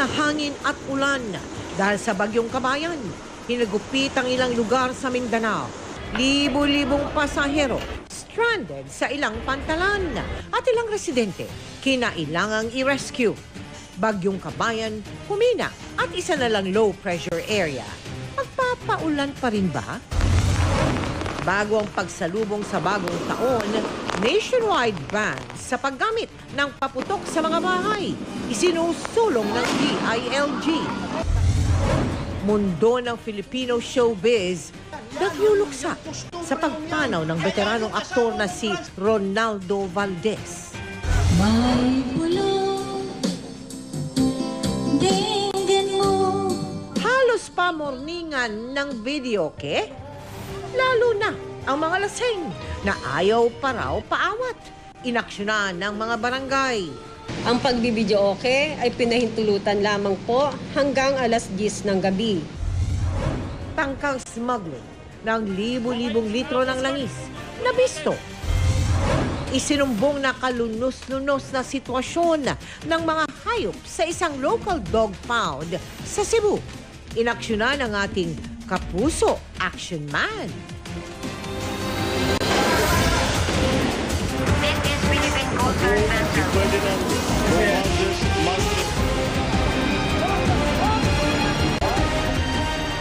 Na hangin at ulan dahil sa bagyong Kabayan, hinagupit ang ilang lugar sa Mindanao. Libo-libong pasahero stranded sa ilang pantalan at ilang residente kinailangang i-rescue. Bagyong Kabayan humina at isa na lang low pressure area. Magpapaulan pa rin ba? Bago ang pagsalubong sa bagong taon, nationwide ban sa paggamit ng paputok sa mga bahay, isinusulong ng DILG. Mundo ng Filipino showbiz, nagluluksa sa pagpanaw ng veteranong aktor na si Ronaldo Valdez. May bulong, dinggin mo. Halos pamorningan ng videoke, lalo na ang mga lasing na ayaw pa raw paawat. Inaksyonan ng mga barangay. Ang pagbibidyoke ay pinahintulutan lamang po hanggang alas 10 ng gabi. Tangkang smuggling ng libu-libong litro ng langis na bisto. Isinumbong na kalunos-lunos na sitwasyon ng mga hayop sa isang local dog pound sa Cebu. Inaksyonan ng ating kapuso action man.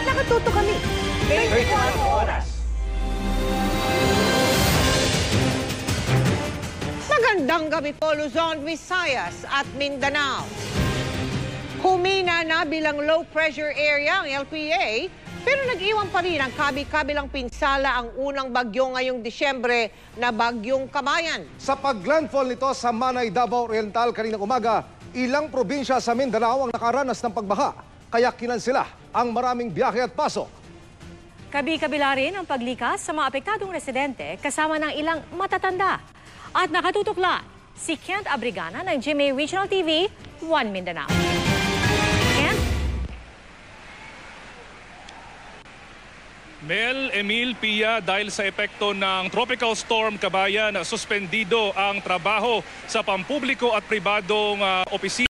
Nakatuto kami. 24 oras. Magandang gabi po, Luzon, Visayas at Mindanao. Humina na bilang low pressure area ang LPA, pero nag-iwan pa rin ang kabi-kabilang pinsala ang unang bagyo ngayong Disyembre na Bagyong Kabayan. Sa pag-landfall nito sa Manay, Davao Oriental kaninang umaga, ilang probinsya sa Mindanao ang nakaranas ng pagbaha. Kaya kinansela ang maraming biyahe at pasok. Kabi-kabila rin ang paglikas sa mga apektadong residente kasama ng ilang matatanda. At nakatutukla si Kent Abrigana ng GMA Regional TV, 1 Mindanao. Mel, Emil, Pia, dahil sa epekto ng Tropical Storm Kabayan, suspendido ang trabaho sa pampubliko at pribadong opisina.